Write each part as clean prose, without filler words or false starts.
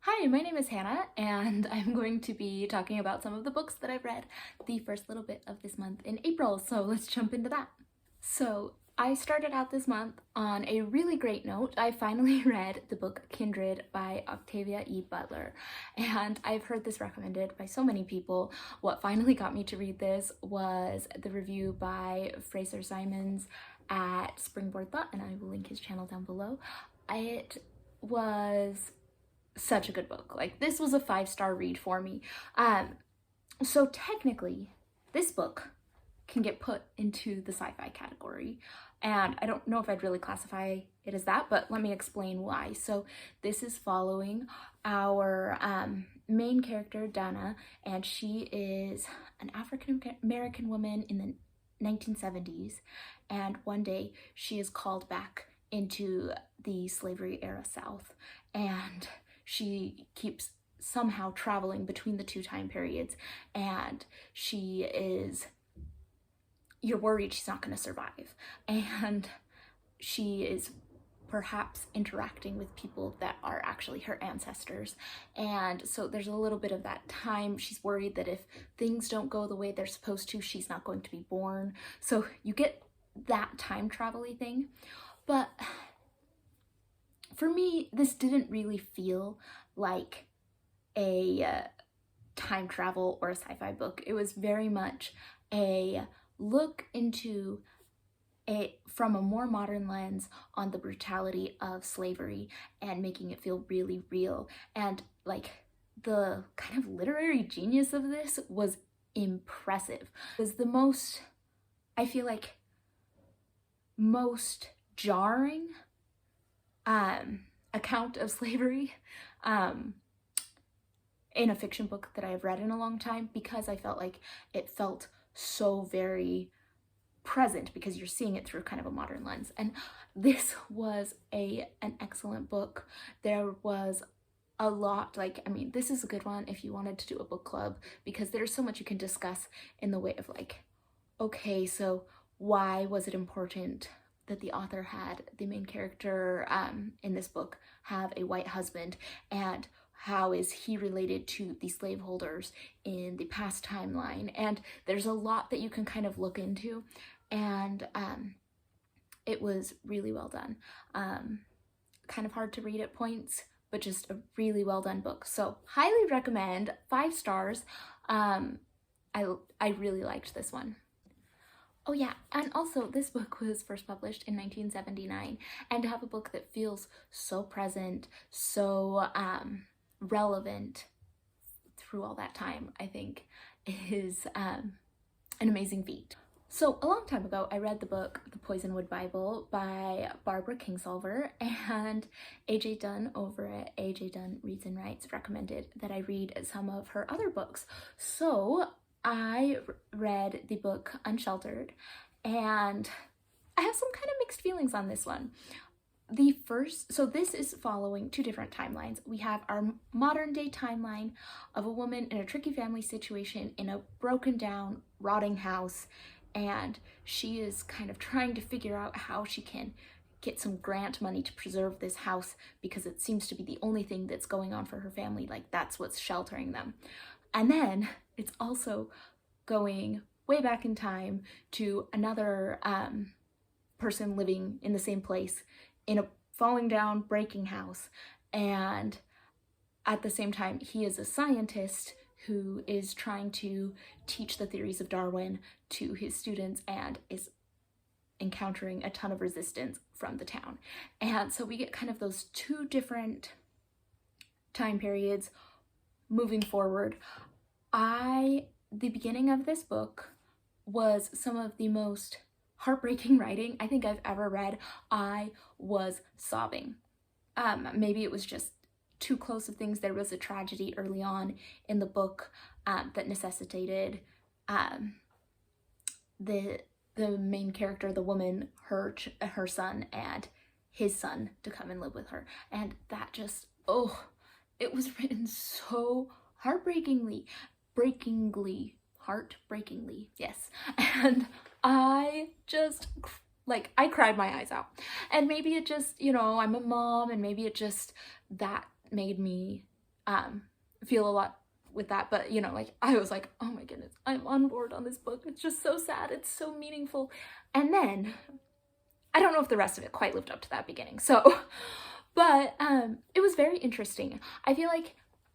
Hi, my name is Hannah, and I'm going to be talking about some of the books that I've read the first little bit of this month in April, so let's jump into that. So, I started out this month on a really great note. I finally read the book Kindred by Octavia E. Butler, and I've heard this recommended by so many people. What finally got me to read this was the review by Fraser Simons at Springboard, and I will link his channel down below. It was such a good book. Like, this was a 5-star read for me. So technically, this book can get put into the sci-fi category, and I don't know if I'd really classify it as that, but let me explain why. So this is following our main character, Dunn, and she is an African-American woman in the 1970s, and one day she is called back into the slavery era South, and she keeps somehow traveling between the two time periods, and you're worried she's not going to survive, and she is perhaps interacting with people that are actually her ancestors. And so there's a little bit of that time. She's worried that if things don't go the way they're supposed to, she's not going to be born. So you get that time travel-y thing. But for me, this didn't really feel like a time travel or a sci-fi book. It was very much a look into from a more modern lens on the brutality of slavery and making it feel really real. And like, the kind of literary genius of this was impressive. It was the most, I feel like, most jarring account of slavery in a fiction book that I've read in a long time, because I felt like it felt so very present because you're seeing it through kind of a modern lens. And this was an excellent book. There was a lot, like, I mean, this is a good one if you wanted to do a book club, because there's so much you can discuss in the way of like, okay, so why was it important that the author had the main character in this book have a white husband, and how is he related to the slaveholders in the past timeline? And there's a lot that you can kind of look into, and it was really well done. Kind of hard to read at points, but just a really well done book. So highly recommend, 5 stars. I really liked this one. Oh yeah, and also this book was first published in 1979, and to have a book that feels so present, so relevant through all that time, I think is an amazing feat. So a long time ago, I read the book The Poisonwood Bible by Barbara Kingsolver, and AJ Dunn over at AJ Dunn Reads and Writes recommended that I read some of her other books. So I read the book Unsheltered, and I have some kind of mixed feelings on this one. So this is following 2 different timelines. We have our modern day timeline of a woman in a tricky family situation in a broken down, rotting house, and she is kind of trying to figure out how she can get some grant money to preserve this house, because it seems to be the only thing that's going on for her family. Like, that's what's sheltering them. And then it's also going way back in time to another person living in the same place in a falling down, breaking house. And at the same time, he is a scientist who is trying to teach the theories of Darwin to his students and is encountering a ton of resistance from the town. And so we get kind of those 2 different time periods moving forward. The beginning of this book was some of the most heartbreaking writing I think I've ever read. I was sobbing. Maybe it was just too close of things. There was a tragedy early on in the book that necessitated the main character, the woman, her son and his son to come and live with her. And that just, oh, it was written so heartbreakingly, yes. And I just, like, I cried my eyes out. And maybe it just, you know, I'm a mom, and maybe it just, that made me feel a lot with that, but you know, like I was like, oh my goodness, I'm on board on this book. It's just so sad. It's so meaningful. And then I don't know if the rest of it quite lived up to that beginning. So, but it was very interesting. I feel like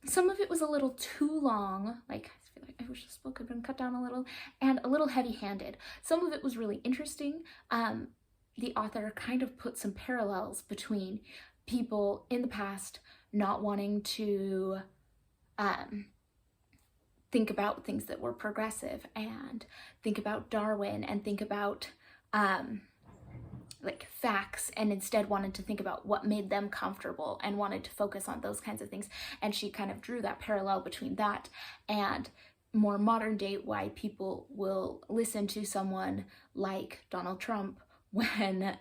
some of it was a little too long. Like, I feel like I wish this book had been cut down a little, and a little heavy-handed. Some of it was really interesting. The author kind of put some parallels between people in the past not wanting to think about things that were progressive, and think about Darwin, and think about like facts, and instead wanted to think about what made them comfortable and wanted to focus on those kinds of things. And she kind of drew that parallel between that and more modern day, why people will listen to someone like Donald Trump when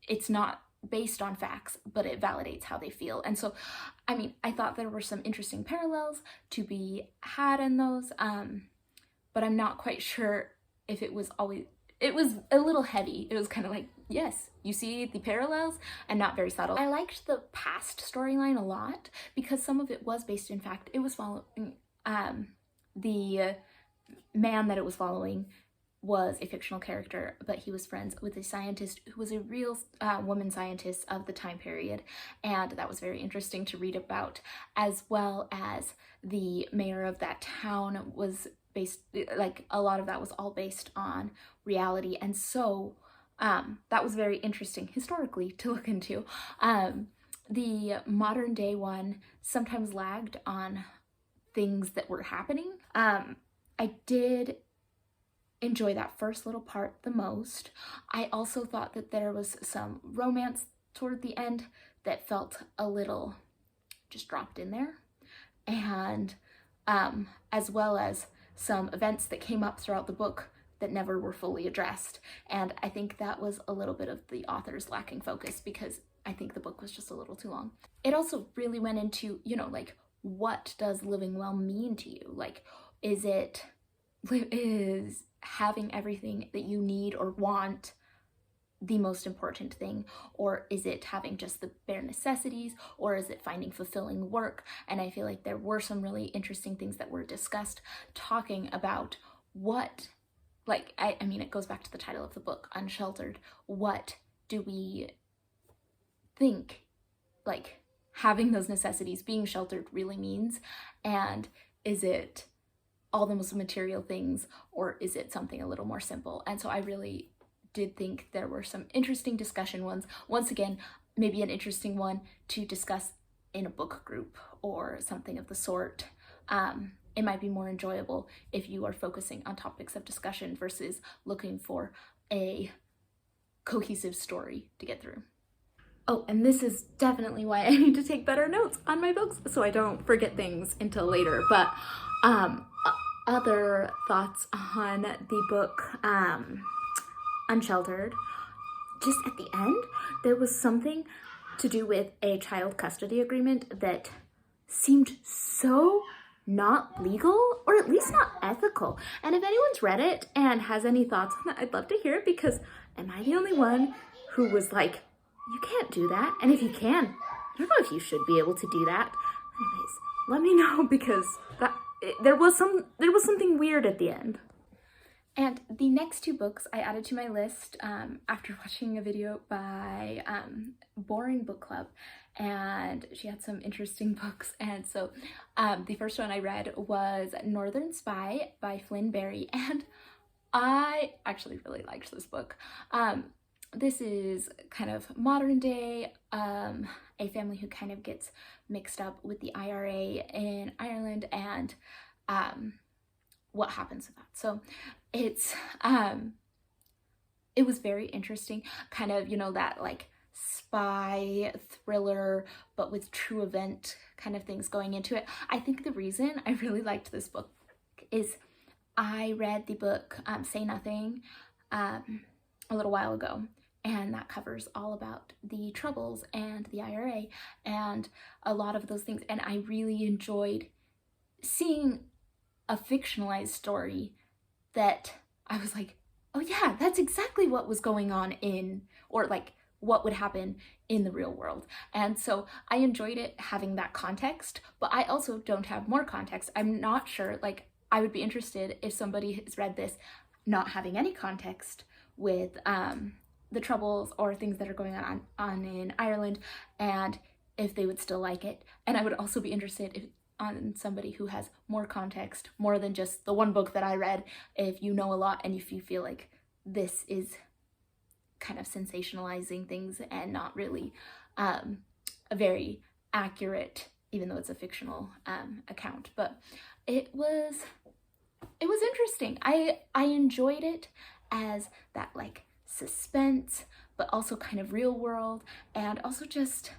it's not based on facts, but it validates how they feel. And so, I mean, I thought there were some interesting parallels to be had in those, but I'm not quite sure if it was always, it was a little heavy. It was kind of like, yes, you see the parallels, and not very subtle. I liked the past storyline a lot because some of it was based in fact. It was following, the man that it was following was a fictional character, but he was friends with a scientist who was a real woman scientist of the time period, and that was very interesting to read about, as well as the mayor of that town was based, like a lot of that was all based on reality, and so that was very interesting historically to look into. The modern day one sometimes lagged on things that were happening. I did enjoy that first little part the most. I also thought that there was some romance toward the end that felt a little just dropped in there, and as well as some events that came up throughout the book that never were fully addressed. And I think that was a little bit of the author's lacking focus, because I think the book was just a little too long. It also really went into, you know, like, what does living well mean to you? Like, is having everything that you need or want the most important thing, or is it having just the bare necessities, or is it finding fulfilling work? And I feel like there were some really interesting things that were discussed, talking about what, like, I mean, it goes back to the title of the book, Unsheltered. What do we think, like, having those necessities, being sheltered really means? And is it all the most material things, or is it something a little more simple? And so I really did think there were some interesting discussion ones. Once again, maybe an interesting one to discuss in a book group or something of the sort. It might be more enjoyable if you are focusing on topics of discussion versus looking for a cohesive story to get through. Oh, and this is definitely why I need to take better notes on my books so I don't forget things until later. But other thoughts on the book, Unsheltered, just at the end, there was something to do with a child custody agreement that seemed so not legal, or at least not ethical. And if anyone's read it and has any thoughts on that, I'd love to hear it, because am I the only one who was like, you can't do that? And if you can, I don't know if you should be able to do that. Anyways, let me know, because there was something weird at the end. And the next two books I added to my list after watching a video by Boring Book Club, and she had some interesting books. And so the first one I read was Northern Spy by Flynn Berry, and I actually really liked this book. This is kind of modern day, a family who kind of gets mixed up with the IRA in Ireland, and what happens with that. So it's it was very interesting, kind of, you know, that like spy thriller but with true event kind of things going into it. I think the reason I really liked this book is I read the book Say Nothing a little while ago, and that covers all about the Troubles and the IRA and a lot of those things, and I really enjoyed seeing a fictionalized story that I was like, oh yeah, that's exactly what was going on in, or like what would happen in the real world. And so I enjoyed it having that context, but I also don't have more context. I'm not sure, like, I would be interested if somebody has read this not having any context with the troubles or things that are going on in Ireland, and if they would still like it. And I would also be interested on somebody who has more context, more than just the one book that I read, if you know a lot and if you feel like this is kind of sensationalizing things and not really a very accurate, even though it's a fictional account. But it was interesting. I enjoyed it as that like suspense, but also kind of real world, and also just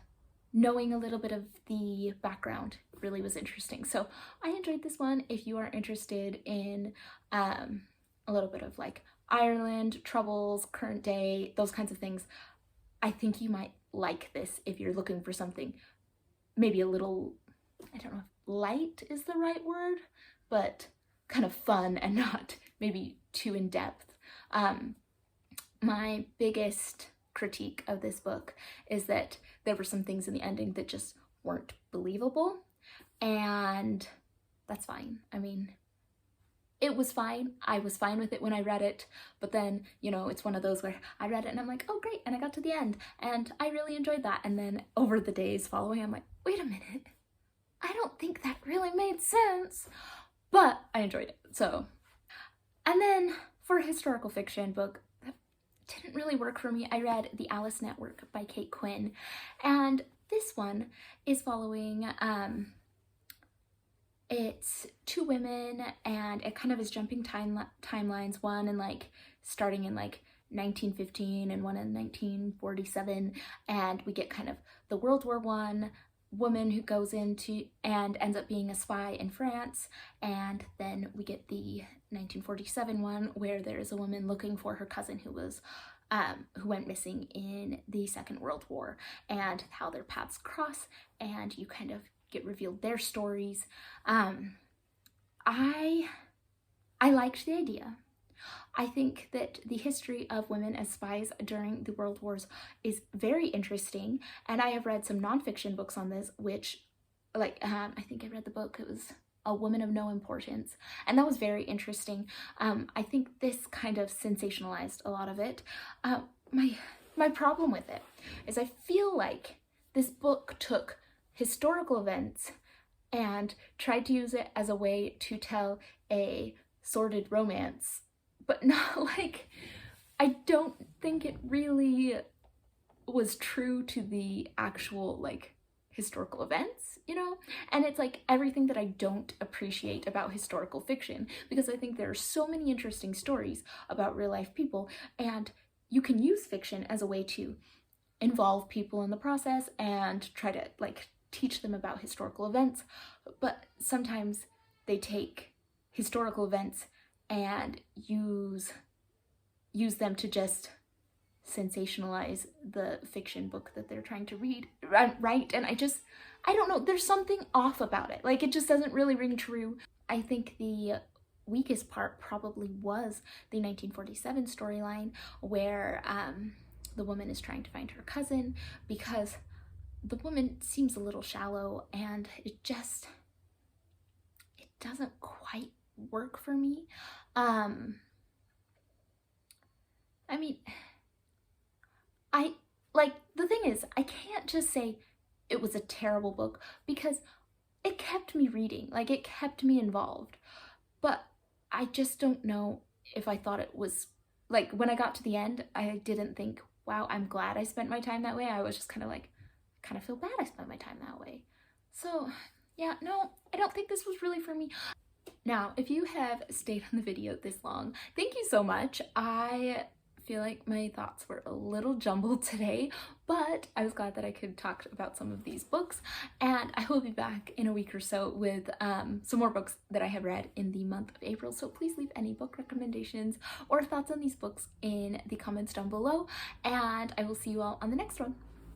knowing a little bit of the background really was interesting. So I enjoyed this one. If you are interested in a little bit of like Ireland, troubles, current day, those kinds of things, I think you might like this if you're looking for something maybe a little, I don't know if light is the right word, but kind of fun and not maybe too in-depth. My biggest critique of this book is that there were some things in the ending that just weren't believable, and that's fine. I mean, it was fine. I was fine with it when I read it, but then, you know, it's one of those where I read it and I'm like, oh great, and I got to the end and I really enjoyed that, and then over the days following I'm like, wait a minute, I don't think that really made sense, but I enjoyed it. So, and then for a historical fiction book that didn't really work for me, I read The Alice Network by Kate Quinn, and this one is following it's two women, and it kind of is jumping timelines, one in like starting in like 1915 and one in 1947, and we get kind of the World War I woman who goes into and ends up being a spy in France, and then we get the 1947 one where there is a woman looking for her cousin who was who went missing in the Second World War, and how their paths cross, and you kind of get revealed their stories. I liked the idea. I think that the history of women as spies during the World Wars is very interesting, and I have read some nonfiction books on this, which, like, I think I read the book, it was A Woman of No Importance, and that was very interesting. I think this kind of sensationalized a lot of it. My problem with it is I feel like this book took historical events and tried to use it as a way to tell a sordid romance, but not like, I don't think it really was true to the actual like historical events, you know? And it's like everything that I don't appreciate about historical fiction, because I think there are so many interesting stories about real life people, and you can use fiction as a way to involve people in the process and try to like teach them about historical events, but sometimes they take historical events and use them to just sensationalize the fiction book that they're trying to write, and I don't know, there's something off about it. Like, it just doesn't really ring true. I think the weakest part probably was the 1947 storyline where the woman is trying to find her cousin, because the woman seems a little shallow, and it doesn't quite work for me. I mean, the thing is, I can't just say it was a terrible book, because it kept me reading, like it kept me involved, but I just don't know if I thought it was, like, when I got to the end, I didn't think, wow, I'm glad I spent my time that way. I was just kind of feel bad I spent my time that way. So yeah, no, I don't think this was really for me. Now, if you have stayed on the video this long, thank you so much. I feel like my thoughts were a little jumbled today, but I was glad that I could talk about some of these books, and I will be back in a week or so with some more books that I have read in the month of April. So please leave any book recommendations or thoughts on these books in the comments down below, and I will see you all on the next one.